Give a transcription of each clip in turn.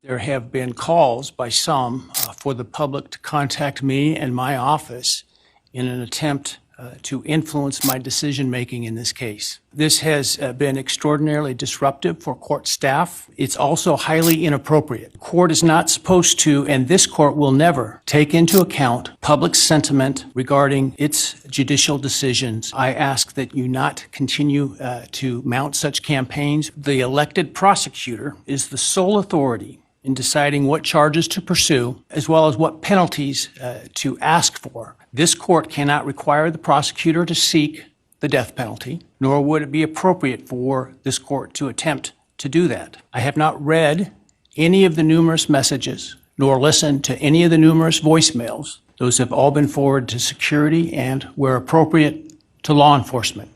There have been calls by some for the public to contact me and my office in an attempt to influence my decision-making in this case. This has been extraordinarily disruptive for court staff. It's also highly inappropriate. Court is not supposed to, and this court will never, take into account public sentiment regarding its judicial decisions. I ask that you not continue to mount such campaigns. The elected prosecutor is the sole authority in deciding what charges to pursue, as well as what penalties to ask for. This court cannot require the prosecutor to seek the death penalty, nor would it be appropriate for this court to attempt to do that. I have not read any of the numerous messages, nor listened to any of the numerous voicemails. Those have all been forwarded to security and, where appropriate, to law enforcement.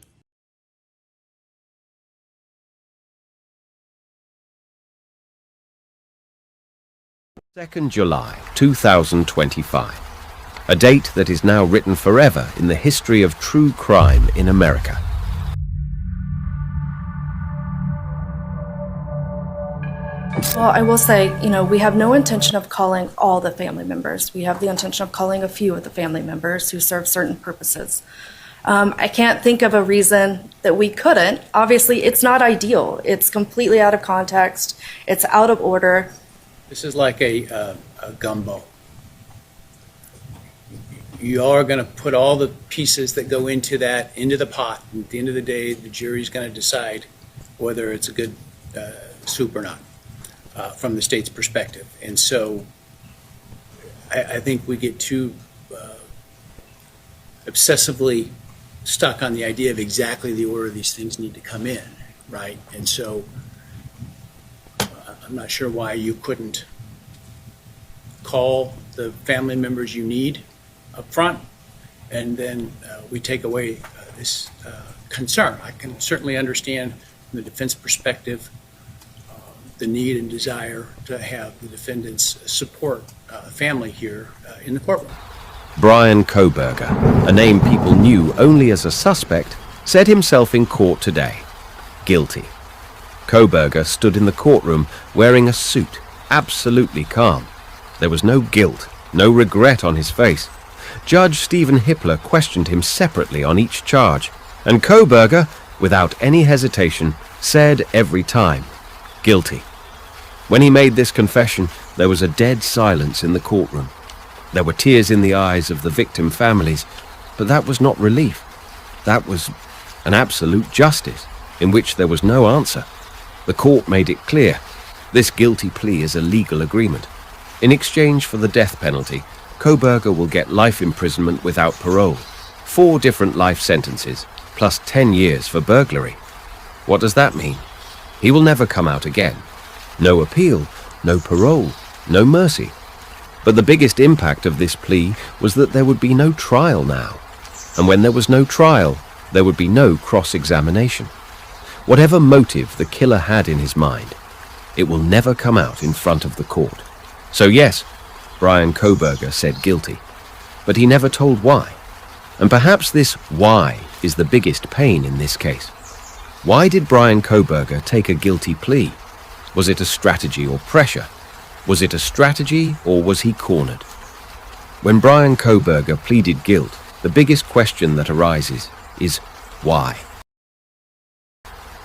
July 2025, a date that is now written forever in the history of true crime in America. Well, I will say, we have no intention of calling all the family members. We have the intention of calling a few of the family members who serve certain purposes. I can't think of a reason that we couldn't. Obviously, it's not ideal. It's completely out of context. It's out of order. This is like a gumbo. You are going to put all the pieces that go into the pot. And at the end of the day, the jury's going to decide whether it's a good soup or not from the state's perspective. And so I think we get too obsessively stuck on the idea of exactly the order these things need to come in, right? And so I'm not sure why you couldn't call the family members you need up front, and then we take away this concern. I can certainly understand from the defense perspective the need and desire to have the defendant's support family here in the courtroom. Bryan Kohberger, a name people knew only as a suspect, said himself in court today, guilty. Kohberger stood in the courtroom wearing a suit, absolutely calm. There was no guilt, no regret on his face. Judge Stephen Hippler questioned him separately on each charge, and Kohberger, without any hesitation, said every time, guilty. When he made this confession, there was a dead silence in the courtroom. There were tears in the eyes of the victim families, but that was not relief. That was an absolute justice, in which there was no answer. The court made it clear, this guilty plea is a legal agreement. In exchange for the death penalty, Kohberger will get life imprisonment without parole, 4 different life sentences, plus 10 years for burglary. What does that mean? He will never come out again. No appeal, no parole, no mercy. But the biggest impact of this plea was that there would be no trial now. And when there was no trial, there would be no cross-examination. Whatever motive the killer had in his mind, it will never come out in front of the court. So yes, Bryan Kohberger said guilty, but he never told why. And perhaps this why is the biggest pain in this case. Why did Bryan Kohberger take a guilty plea? Was it a strategy or pressure? Was it a strategy or was he cornered? When Bryan Kohberger pleaded guilt, the biggest question that arises is why?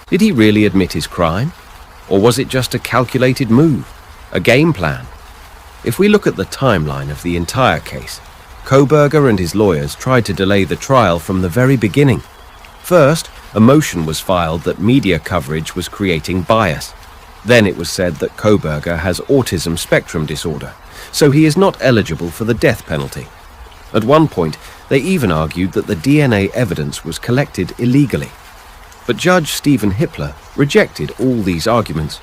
Did he really admit his crime? Or was it just a calculated move, a game plan? If we look at the timeline of the entire case, Kohberger and his lawyers tried to delay the trial from the very beginning. First, a motion was filed that media coverage was creating bias. Then it was said that Kohberger has autism spectrum disorder, so he is not eligible for the death penalty. At one point, they even argued that the DNA evidence was collected illegally. But Judge Stephen Hippler rejected all these arguments.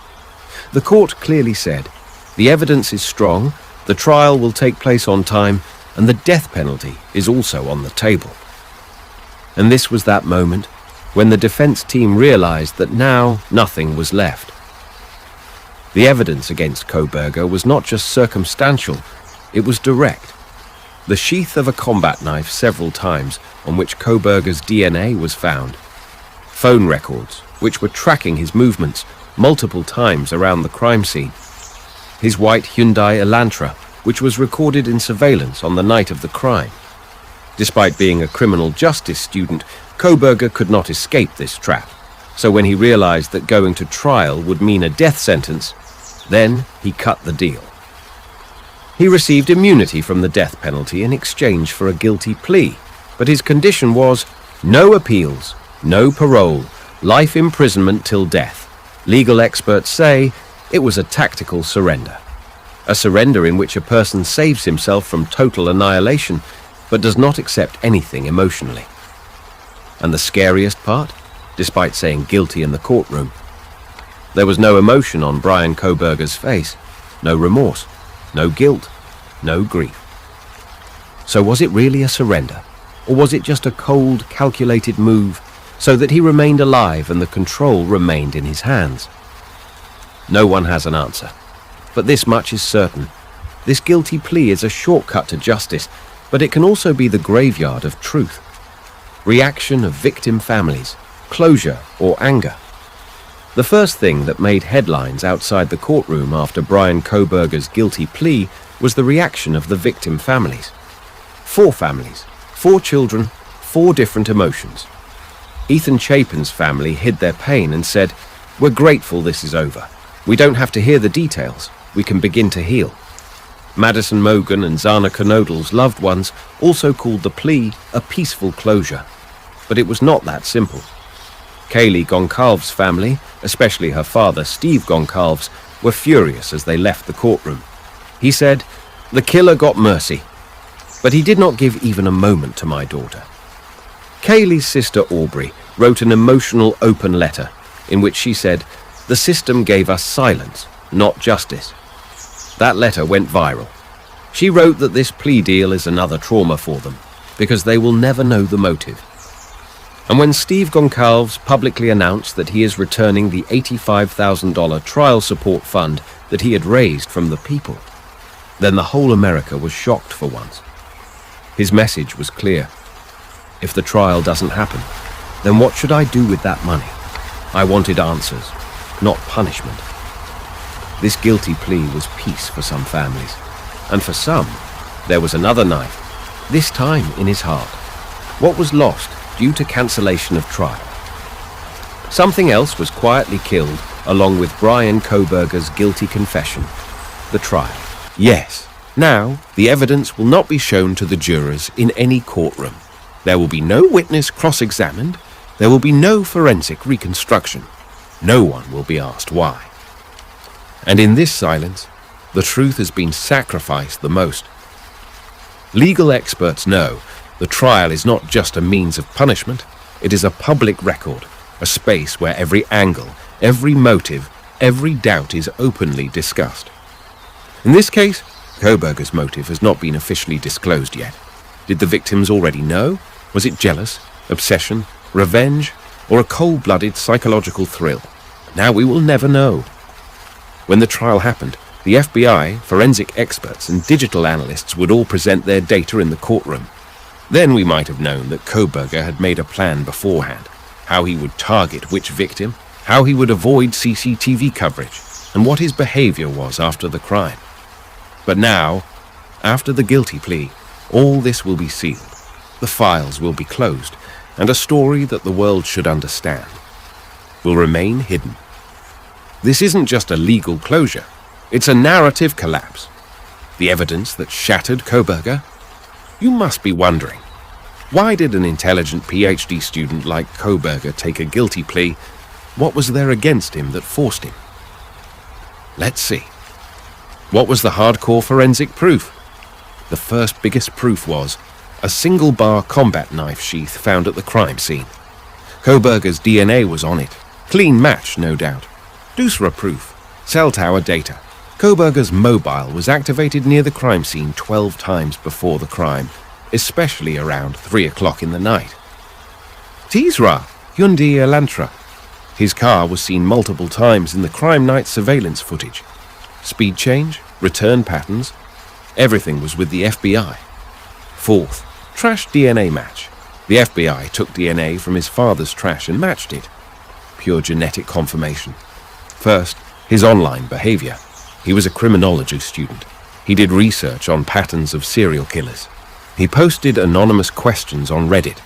The court clearly said, the evidence is strong, the trial will take place on time, and the death penalty is also on the table. And this was that moment when the defense team realized that now nothing was left. The evidence against Kohberger was not just circumstantial, it was direct. The sheath of a combat knife several times on which Kohberger's DNA was found. Phone records, which were tracking his movements multiple times around the crime scene. his white Hyundai Elantra, which was recorded in surveillance on the night of the crime. Despite being a criminal justice student, Kohberger could not escape this trap. So when he realized that going to trial would mean a death sentence, then he cut the deal. He received immunity from the death penalty in exchange for a guilty plea, but his condition was no appeals, no parole, life imprisonment till death. Legal experts say it was a tactical surrender. A surrender in which a person saves himself from total annihilation, but does not accept anything emotionally. And the scariest part? Despite saying guilty in the courtroom, there was no emotion on Bryan Kohberger's face, no remorse, no guilt, no grief. So was it really a surrender, or was it just a cold, calculated move so that he remained alive and the control remained in his hands? No one has an answer, but this much is certain. This guilty plea is a shortcut to justice, but it can also be the graveyard of truth. Reaction of victim families, closure or anger. The first thing that made headlines outside the courtroom after Bryan Kohberger's guilty plea was the reaction of the victim families. 4 families, 4 children, 4 different emotions. Ethan Chapin's family hid their pain and said, "We're grateful this is over. We don't have to hear the details. We can begin to heal." Madison Mogan and Zana Knodl's loved ones also called the plea a peaceful closure. But it was not that simple. Kaylee Goncalves' family, especially her father, Steve Goncalves, were furious as they left the courtroom. He said, "The killer got mercy, but he did not give even a moment to my daughter." Kaylee's sister Aubrey wrote an emotional open letter in which she said, "The system gave us silence, not justice." That letter went viral. She wrote that this plea deal is another trauma for them, because they will never know the motive. And when Steve Goncalves publicly announced that he is returning the $85,000 trial support fund that he had raised from the people, then the whole America was shocked for once. His message was clear. If the trial doesn't happen, then what should I do with that money? I wanted answers, not punishment. This guilty plea was peace for some families, and for some, there was another knife, this time in his heart. What was lost due to cancellation of trial? Something else was quietly killed along with Bryan Kohberger's guilty confession, the trial. Yes, now the evidence will not be shown to the jurors in any courtroom. There will be no witness cross-examined. There will be no forensic reconstruction. No one will be asked why. And in this silence, the truth has been sacrificed the most. Legal experts know the trial is not just a means of punishment. It is a public record, a space where every angle, every motive, every doubt is openly discussed. In this case, Kohberger's motive has not been officially disclosed yet. Did the victims already know? Was it jealous, obsession, revenge, or a cold-blooded psychological thrill? Now we will never know. When the trial happened, the FBI, forensic experts, and digital analysts would all present their data in the courtroom. Then we might have known that Kohberger had made a plan beforehand, how he would target which victim, how he would avoid CCTV coverage, and what his behavior was after the crime. But now, after the guilty plea, all this will be sealed. The files will be closed, and a story that the world should understand will remain hidden. This isn't just a legal closure, it's a narrative collapse. The evidence that shattered Kohberger? You must be wondering, why did an intelligent PhD student like Kohberger take a guilty plea? What was there against him that forced him? Let's see. What was the hardcore forensic proof? The first biggest proof was a single-bar combat knife sheath found at the crime scene. Kohberger's DNA was on it. Clean match, no doubt. Dusra proof. Cell tower data. Kohberger's mobile was activated near the crime scene 12 times before the crime, especially around 3 o'clock in the night. Tisra, Hyundai Elantra. His car was seen multiple times in the crime night surveillance footage. Speed change, return patterns, everything was with the FBI. Fourth, trash DNA match. The FBI took DNA from his father's trash and matched it. Pure genetic confirmation. First, his online behavior. He was a criminology student. He did research on patterns of serial killers. He posted anonymous questions on Reddit.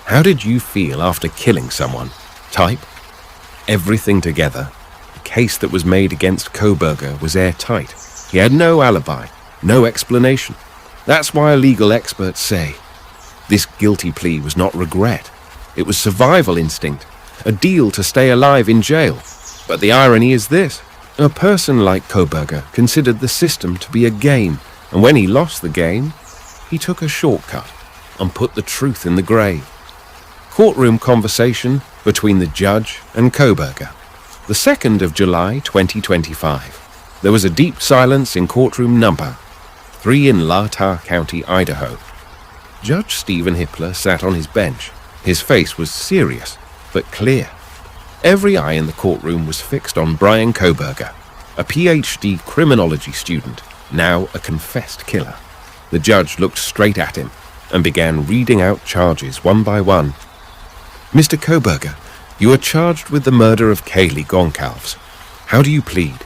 How did you feel after killing someone? Type. Everything together. The case that was made against Kohberger was airtight. He had no alibi, no explanation. That's why legal experts say this guilty plea was not regret. It was survival instinct, a deal to stay alive in jail. But the irony is this. A person like Kohberger considered the system to be a game, and when he lost the game, he took a shortcut and put the truth in the grave. Courtroom conversation between the judge and Kohberger. The 2nd of July 2025. There was a deep silence in courtroom number 3 in Latah County, Idaho. Judge Stephen Hippler sat on his bench. His face was serious, but clear. Every eye in the courtroom was fixed on Bryan Kohberger, a PhD criminology student, now a confessed killer. The judge looked straight at him and began reading out charges one by one. Mr. Kohberger, you are charged with the murder of Kaylee Goncalves. How do you plead?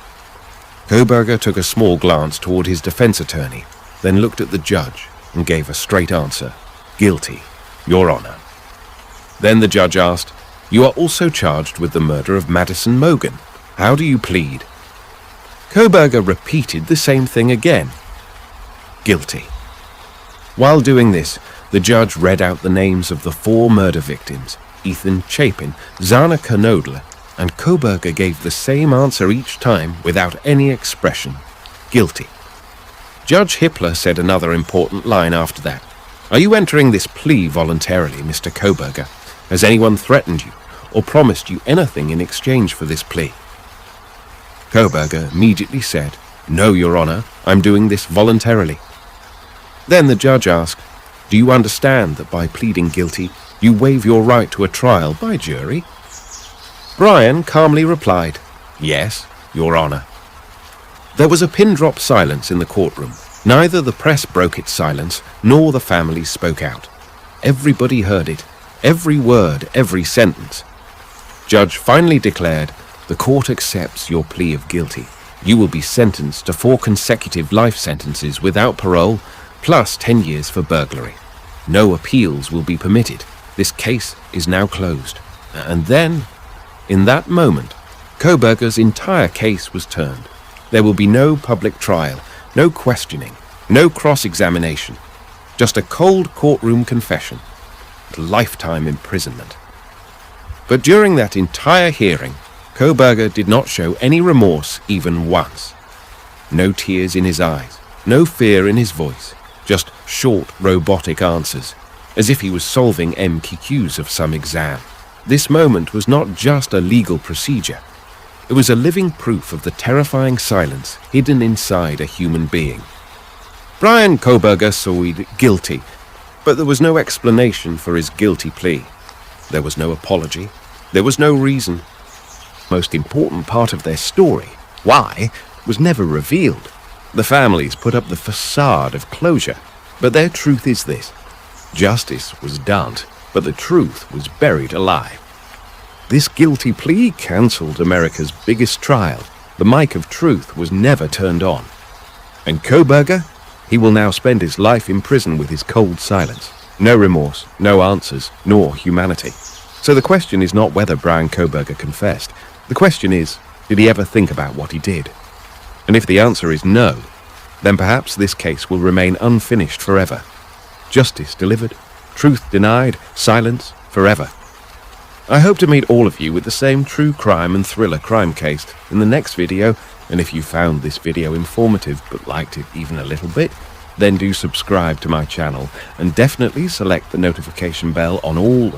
Kohberger took a small glance toward his defense attorney, then looked at the judge and gave a straight answer. Guilty, Your Honor. Then the judge asked, you are also charged with the murder of Madison Mogan. How do you plead? Kohberger repeated the same thing again. Guilty. While doing this, the judge read out the names of the 4 murder victims, Ethan Chapin, Zana Knodler, and Kohberger gave the same answer each time without any expression. Guilty. Judge Hippler said another important line after that. Are you entering this plea voluntarily, Mr. Kohberger? Has anyone threatened you or promised you anything in exchange for this plea? Kohberger immediately said, no, Your Honor, I'm doing this voluntarily. Then the judge asked, do you understand that by pleading guilty, you waive your right to a trial by jury? Bryan calmly replied, yes, Your Honor. There was a pin-drop silence in the courtroom. Neither the press broke its silence, nor the family spoke out. Everybody heard it, every word, every sentence. Judge finally declared, the court accepts your plea of guilty. You will be sentenced to 4 consecutive life sentences without parole, plus 10 years for burglary. No appeals will be permitted. This case is now closed. And then, in that moment, Kohberger's entire case was turned. There will be no public trial, no questioning, no cross-examination, just a cold courtroom confession, and lifetime imprisonment. But during that entire hearing, Kohberger did not show any remorse even once. No tears in his eyes, no fear in his voice, just short, robotic answers, as if he was solving MQs of some exam. This moment was not just a legal procedure. It was a living proof of the terrifying silence hidden inside a human being. Bryan Kohberger pleaded guilty, but there was no explanation for his guilty plea. There was no apology. There was no reason. Most important part of their story, why, was never revealed. The families put up the facade of closure, but their truth is this. Justice was done, but the truth was buried alive. This guilty plea cancelled America's biggest trial. The mic of truth was never turned on. And Kohberger, he will now spend his life in prison with his cold silence. No remorse, no answers, nor humanity. So the question is not whether Bryan Kohberger confessed. The question is, did he ever think about what he did? And if the answer is no, then perhaps this case will remain unfinished forever. Justice delivered, truth denied, silence forever. I hope to meet all of you with the same true crime and thriller crime case in the next video, and if you found this video informative but liked it even a little bit, then do subscribe to my channel and definitely select the notification bell on all